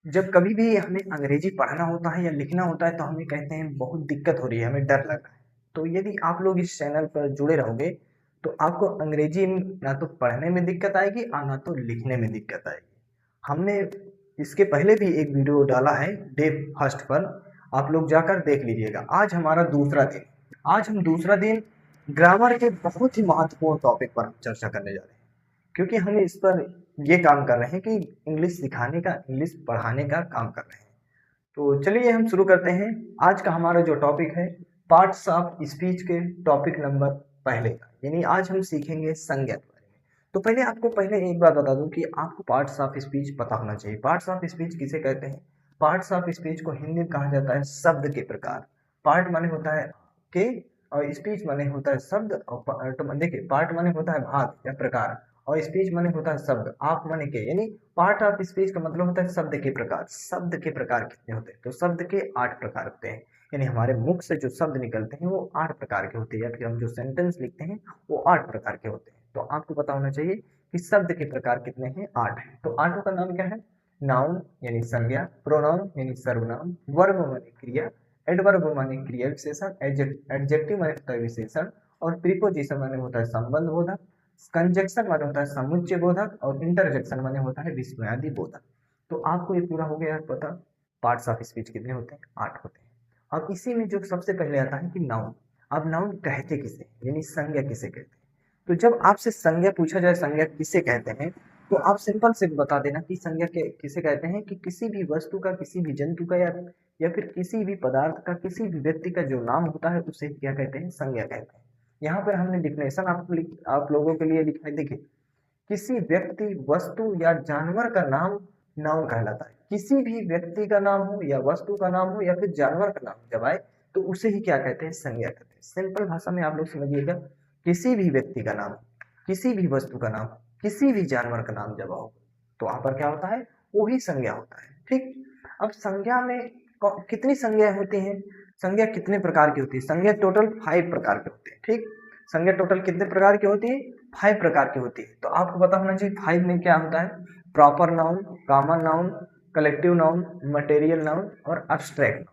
जब कभी भी हमें अंग्रेजी पढ़ना होता है या लिखना होता है तो हमें कहते हैं बहुत दिक्कत हो रही है, हमें डर लग रहा है। तो यदि आप लोग इस चैनल पर जुड़े रहोगे तो आपको अंग्रेजी ना तो पढ़ने में दिक्कत आएगी और ना तो लिखने में दिक्कत आएगी। हमने इसके पहले भी एक वीडियो डाला है डे फर्स्ट पर, आप लोग जाकर देख लीजिएगा। आज हमारा दूसरा दिन, आज हम दूसरा दिन ग्रामर के बहुत ही महत्वपूर्ण टॉपिक पर चर्चा करने जा रहे हैं, क्योंकि हम इस पर ये काम कर रहे हैं कि इंग्लिश सिखाने का, इंग्लिश पढ़ाने का काम कर रहे हैं। तो चलिए हम शुरू करते हैं। आज का हमारा जो टॉपिक है पार्ट्स ऑफ स्पीच के टॉपिक नंबर पहले का, यानी आज हम सीखेंगे संज्ञा के बारे में। तो पहले आपको पहले एक बात बता दूं कि आपको पार्ट्स ऑफ स्पीच पता होना चाहिए। पार्ट्स ऑफ स्पीच किसे कहते हैं? पार्ट्स ऑफ स्पीच को हिंदी में कहा जाता है शब्द के प्रकार। पार्ट माने होता है के, और स्पीच माने होता है शब्द, और तो देखिए पार्ट माने होता है भाग या प्रकार, और स्पीच माने होता है शब्द। आप माने के, यानी पार्ट ऑफ स्पीच का मतलब होता है शब्द के प्रकार। शब्द के प्रकार कितने होते हैं? तो शब्द के 8 प्रकार होते हैं, यानी हमारे मुख से जो शब्द निकलते हैं वो 8 प्रकार के होते हैं, या फिर हम जो सेंटेंस लिखते हैं वो 8 प्रकार के होते हैं। तो आपको पता होना चाहिए कि शब्द के प्रकार कितने हैं? 8 हैं। तो 8 का नाम क्या है? नाउन यानी संज्ञा, प्रोनाउन यानी सर्वनाम, वर्ब माने क्रिया, एडवर्ब माने क्रिया विशेषण, एडजेक्टिव माने होता है विशेषण, और प्रीपोजिशन माने होता है संबंध बोधक, कंजक्शन माने होता है समुच्चय बोधक, और इंटरजेक्शन माने होता है विस्मयादि बोधक। तो आपको ये पूरा हो गया पता। पार्ट्स ऑफ स्पीच कितने होते हैं? 8 होते हैं। अब इसी में जो सबसे पहले आता है कि नाउन। अब नाउन कहते किसे, यानी संज्ञा किसे कहते हैं? तो जब आपसे संज्ञा पूछा जाए संज्ञा किसे कहते हैं, तो आप सिंपल से बता देना कि संज्ञा के किसे कहते हैं कि किसी भी वस्तु का, किसी भी जंतु का, या फिर किसी भी पदार्थ का, किसी भी व्यक्ति का जो नाम होता है उसे क्या कहते हैं? संज्ञा कहते हैं। यहाँ पर हमने डिफिनेशन आप लोगों के लिए लिखा है, देखिए। किसी व्यक्ति, वस्तु या जानवर का नाम नाउन कहलाता है। किसी भी व्यक्ति का नाम हो या वस्तु का नाम हो या फिर जानवर का नाम जब आए तो उसे ही क्या कहते हैं? संज्ञा कहते हैं। सिंपल भाषा में आप लोग समझिएगा, किसी भी व्यक्ति का नाम, किसी भी वस्तु का नाम, किसी भी जानवर का नाम जब आओ तो वहां पर क्या होता है? वो ही संज्ञा होता है। ठीक। अब संज्ञा में कितनी संज्ञाएं होती हैं? संज्ञा कितने प्रकार की होती है? संज्ञा टोटल 5 प्रकार की होती है। ठीक। संज्ञा टोटल कितने प्रकार की होती है? 5 प्रकार की होती है। तो आपको पता होना चाहिए 5 में क्या होता है? Proper noun, common noun, collective noun, material noun और abstract.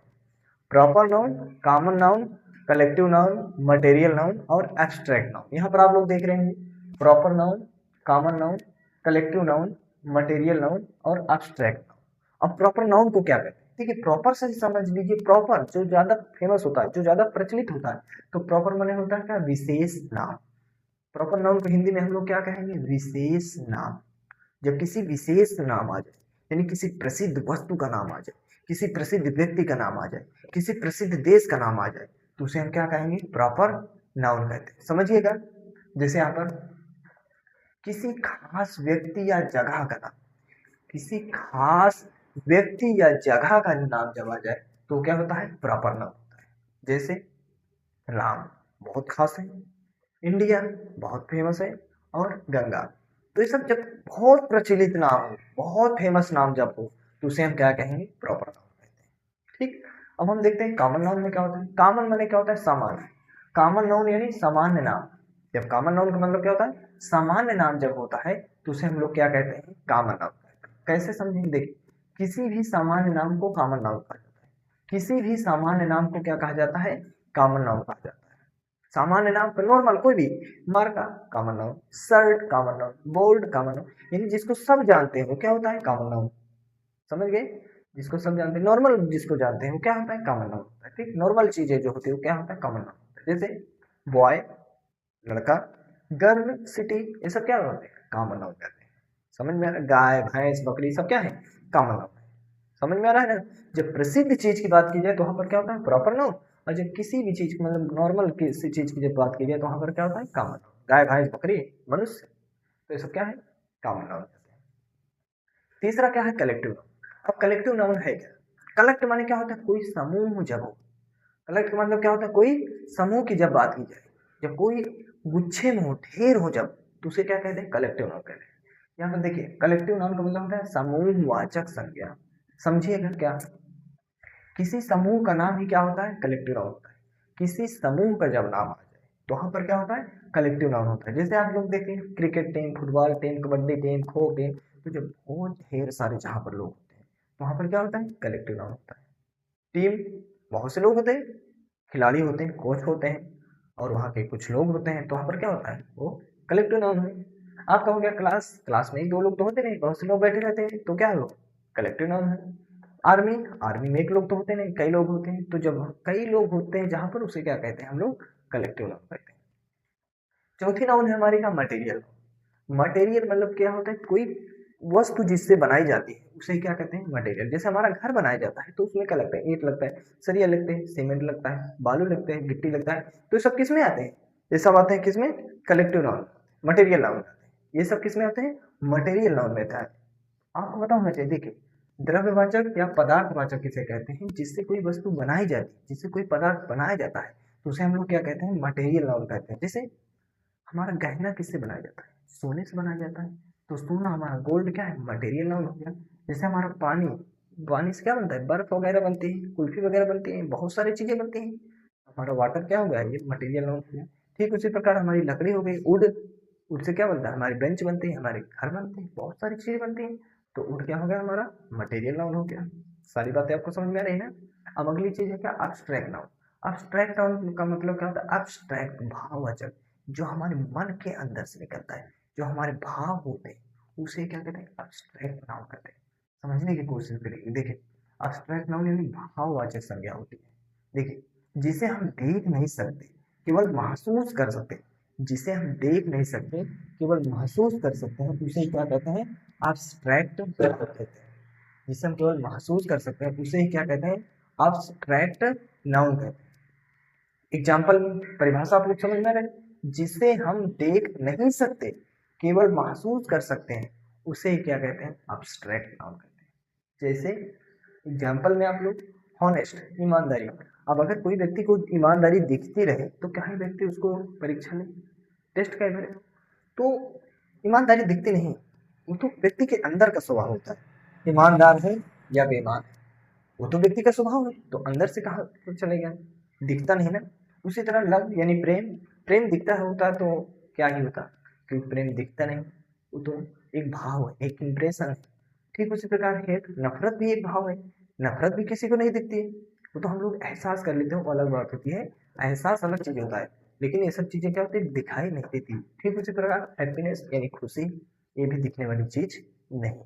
Proper noun, common noun, collective noun, material noun और एब्स्ट्रैक्ट नाउन। यहाँ पर आप लोग देख रहे हैं proper noun, common noun, collective noun, material noun और एब्स्ट्रैक्ट नाउन। अब प्रॉपर नाउन को क्या कहते हैं? देखिए प्रॉपर से समझ लीजिए, प्रॉपर जो ज्यादा फेमस होता है, जो ज्यादा प्रचलित होता है, तो प्रॉपर माने होता है क्या? विशेष नाम। प्रॉपर नाउन को हिंदी में हम लोग क्या कहेंगे? विशेष नाम। जब किसी विशेष नाम आ जाए, यानी किसी प्रसिद्ध वस्तु का नाम आ जाए, किसी प्रसिद्ध व्यक्ति का नाम आ जाए, किसी प्रसिद्ध देश का नाम आ जाए, तो उसे हम क्या कहेंगे? प्रॉपर नाउन कहते हैं। समझिएगा, जैसे यहाँ पर किसी खास व्यक्ति या जगह का नाम, किसी खास व्यक्ति या जगह का नाम जब आ जाए तो क्या होता है? प्रॉपर नाउन होता है। जैसे राम बहुत खास है, इंडिया बहुत फेमस है, और गंगा। तो ये सब जब बहुत प्रचलित नाम हो, बहुत फेमस नाम जब हो, तो उसे हम क्या कहेंगे? प्रॉपर नाउन कहते हैं। ठीक। अब हम देखते हैं कॉमन नाउन में क्या होता है। कॉमन माने क्या होता है? सामान्य। कॉमन नाउन यानी सामान्य नाम। जब कॉमन नाउन का मतलब क्या होता है? सामान्य नाम जब होता है तो उसे हम लोग क्या कहते हैं? कॉमन नाउन कहते हैं। कैसे समझेंगे? देखिए, किसी भी सामान्य नाम को कॉमन नाउन कहा जाता है। किसी भी सामान्य नाम को क्या कहा जाता है? कॉमन नाउन कहा जाता है। सामान्य नाम पर नॉर्मल कोई भी, marker common noun, shirt common noun, bold common noun, यानी जिसको सब जानते हैं वो क्या होता है? Common noun. समझ गए? जिसको सब जानते हैं, नॉर्मल जिसको जानते हैं वो क्या होता है? कॉमन नाउन होता है। ठीक। नॉर्मल चीजें जो होती है वो क्या होता है? कॉमन नाउन होता है। जैसे बॉय लड़का, गर्ल सिटी, ये सब क्या होते हैं? कॉमन नाउन कहते हैं। समझ में आ रहा है? गाय भैंस बकरी सब क्या है? कॉमन नाउन है। समझ में आ रहा है ना? जब प्रसिद्ध चीज की बात की जाए तो वहां पर क्या होता है? Proper noun. और जब किसी भी चीज की, मतलब नॉर्मल किसी चीज की जब बात की जाए तो वहां पर क्या होता है? Common noun. गाय भैंस बकरी मनुष्य, तो ये सब क्या है? Common noun. तीसरा क्या है? Collective noun. अब कलेक्टिव नाउन है क्या? कलेक्ट माने क्या होता है? कोई समूह जब हो। कलेक्ट मतलब क्या होता है? कोई समूह की जब बात की जाए, जब कोई गुच्छे में हो, ढेर हो जब, तो उसे क्या कहते हैं? कलेक्टिव नाउन कहते हैं। यहाँ पर देखिए कलेक्टिव नाउन का मतलब होता है समूहवाचक संज्ञा। समझिएगा क्या? किसी समूह का नाम ही क्या होता है? कलेक्टिव नाउन होता है। किसी समूह का जब नाम आ जाए तो वहां पर क्या होता है? कलेक्टिव नाउन होता है। जैसे आप लोग देखते हैं cricket team, football team, kabaddi team, खो टीम, तो जब बहुत ढेर सारे जहां पर लोग होते हैं वहाँ पर क्या होता है, कलेक्टिव नाउन होता है। टीम, बहुत से लोग होते हैं, खिलाड़ी होते हैं, कोच होते हैं, और वहाँ के कुछ लोग होते हैं, तो वहाँ पर क्या होता है, वो कलेक्टिव नाउन है। आपका हो गया क्लास, क्लास में एक दो लोग तो होते नहीं, बहुत से लोग बैठे रहते हैं, तो क्या है वो कलेक्टिव नाउन है। आर्मी, आर्मी में एक लोग तो होते नहीं, कई लोग होते हैं, तो जब कई लोग होते हैं जहाँ पर, उसे क्या कहते हैं हम लोग, कलेक्टिव नाउन कहते हैं। चौथी नाउन है हमारी का मटेरियल। मटेरियल मतलब क्या होता है, कोई वस्तु जिससे बनाई जाती है उसे क्या कहते हैं, मटेरियल। जैसे हमारा घर बनाया जाता है तो उसमें क्या लगता है, ईंट लगता है, सरिया लगते हैं, सीमेंट लगता है, बालू लगते हैं, गिट्टी लगता है, तो ये सब किस में आते हैं, ये सब आते हैं किसमें, कलेक्टिव नाउन, मटेरियल नाउन आते हैं। ये सब किस में आते हैं, मटेरियल नाउन में आता है। आपको पता होना चाहिए, देखिए द्रव्यवाचक या पदार्थवाचक किसे कहते हैं, जिससे कोई वस्तु बनाई जाती है, जिससे कोई पदार्थ बनाया जाता है, तो उसे हम लोग क्या कहते हैं, मटेरियल नाउन कहते हैं। जैसे हमारा गहना किससे बनाया जाता है, सोने से बनाया जाता है, तो सोना हमारा गोल्ड क्या है, मटेरियल नाउन हो गया। जैसे हमारा पानी, पानी से क्या बनता है, बर्फ वगैरह बनती है, कुल्फी वगैरह बनती है, बहुत सारी चीजें बनती हैं, हमारा वाटर क्या हो गया, ये मटेरियल नाउन हो गया। ठीक उसी प्रकार हमारी लकड़ी हो गई, वुड, वुड से क्या बनता है, हमारी बेंच बनती है, हमारे घर बनते हैं, बहुत सारी चीजें बनती हैं, तो वुड क्या हो गया, हमारा मटेरियल नाउन हो गया। सारी बातें आपको समझ में आ रही है ना। अब अगली चीज है क्या, अब्स्ट्रैक्ट नाउन। अब्स्ट्रैक्ट नाउन का मतलब क्या होता है, अब्स्ट्रैक्ट भाववाचक, जो हमारे मन के अंदर से निकलता है, जो हमारे भाव होते हैं, उसे क्या कहते हैं, अब्स्ट्रैक्ट नाउन कहते हैं। समझने की कोशिश करिए, देखिए अब्स्ट्रैक्ट नाउन यानी भाववाचक संज्ञा होती है। देखिए जिसे हम देख नहीं सकते, केवल महसूस कर सकते हैं, जिसे हम देख नहीं सकते, केवल महसूस कर सकते हैं, उसे क्या कहते हैं, अब्स्ट्रैक्ट कहते हैं। जिसे हम केवल महसूस कर सकते हैं, उसे क्या कहते हैं, अब्स्ट्रैक्ट नाउन कहते हैं। एग्जाम्पल, परिभाषा आप लोग समझ में आ रहे हैं, जिसे हम देख नहीं सकते, केवल महसूस कर सकते हैं, उसे क्या कहते हैं, अब्स्ट्रैक्ट नाउन कहते हैं। जैसे एग्जाम्पल में आप लोग, हॉनेस्ट, ईमानदारी। अब अगर कोई व्यक्ति को ईमानदारी दिखती रहे तो क्या है, व्यक्ति उसको परीक्षा में टेस्ट करे, तो ईमानदारी दिखती नहीं, वो तो व्यक्ति के अंदर का स्वभाव होता है, ईमानदार है या बेईमान है, वो तो व्यक्ति का स्वभाव है, तो अंदर से कहाँ तो चलेगा, दिखता नहीं ना। उसी तरह लव यानी प्रेम, प्रेम दिखता होता तो क्या ही होता, क्योंकि प्रेम दिखता नहीं, वो तो एक भाव है, एक इंप्रेशन है। ठीक उसी प्रकार हेट, नफरत भी एक भाव है, नफरत भी किसी को नहीं दिखती है, वो तो हम लोग एहसास कर लेते हैं, वो अलग बात होती है, एहसास अलग चीज होता है, लेकिन ये सब चीजें क्या होती है, दिखाई नहीं देती। ठीक उसी प्रकार हैप्पीनेस यानी खुशी, ये भी दिखने वाली चीज नहीं है।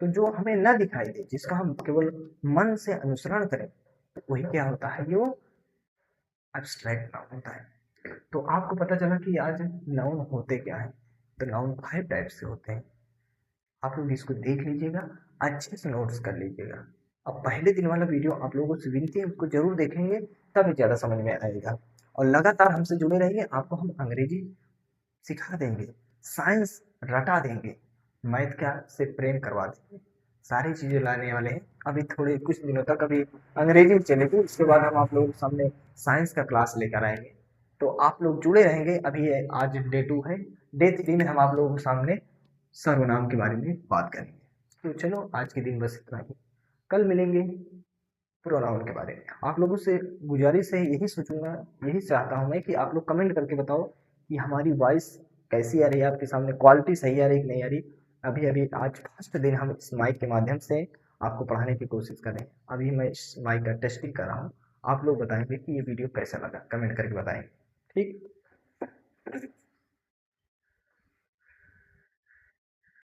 तो जो हमें न दिखाई दे, जिसका हम केवल मन से अनुसरण करें, तो वही क्या होता है, ये वो एब्स्ट्रैक्ट नाउन होता है। तो आपको पता चला कि आज नाउन होते क्या है, तो नाउन 5 टाइप से होते हैं। आप लोग इसको देख लीजिएगा, अच्छे से नोट्स कर लीजिएगा। अब पहले दिन वाला वीडियो आप लोगों से विनती है, उसको जरूर देखेंगे, तभी ज़्यादा समझ में आएगा। और लगातार हमसे जुड़े रहिए, आपको हम अंग्रेजी सिखा देंगे, साइंस रटा देंगे, मैथ का से प्रेम करवा देंगे, सारी चीज़ें लाने वाले हैं। अभी थोड़े कुछ दिनों तक अभी अंग्रेजी चलेगी, उसके बाद हम आप लोगों के सामने साइंस का क्लास लेकर आएंगे, तो आप लोग जुड़े रहेंगे। अभी आज डे 2 है, डे 3 में हम आप लोगों के सामने सर्वनाम के बारे में बात करेंगे। तो चलो आज के दिन बस इतना ही, कल मिलेंगे प्रोनाउन के बारे में। आप लोगों से गुजारिश है, यही सोचूंगा, यही चाहता हूँ मैं कि आप लोग कमेंट करके बताओ कि हमारी वॉइस कैसी आ रही है, आपके सामने क्वालिटी सही आ रही कि नहीं आ रही। अभी अभी आज फर्स्ट दिन हम इस माइक के माध्यम से आपको पढ़ाने की कोशिश करें, अभी मैं इस माइक का टेस्टिंग कर रहा हूँ। आप लोग बताएंगे कि ये वीडियो कैसा लगा, कमेंट करके बताएंगे, ठीक।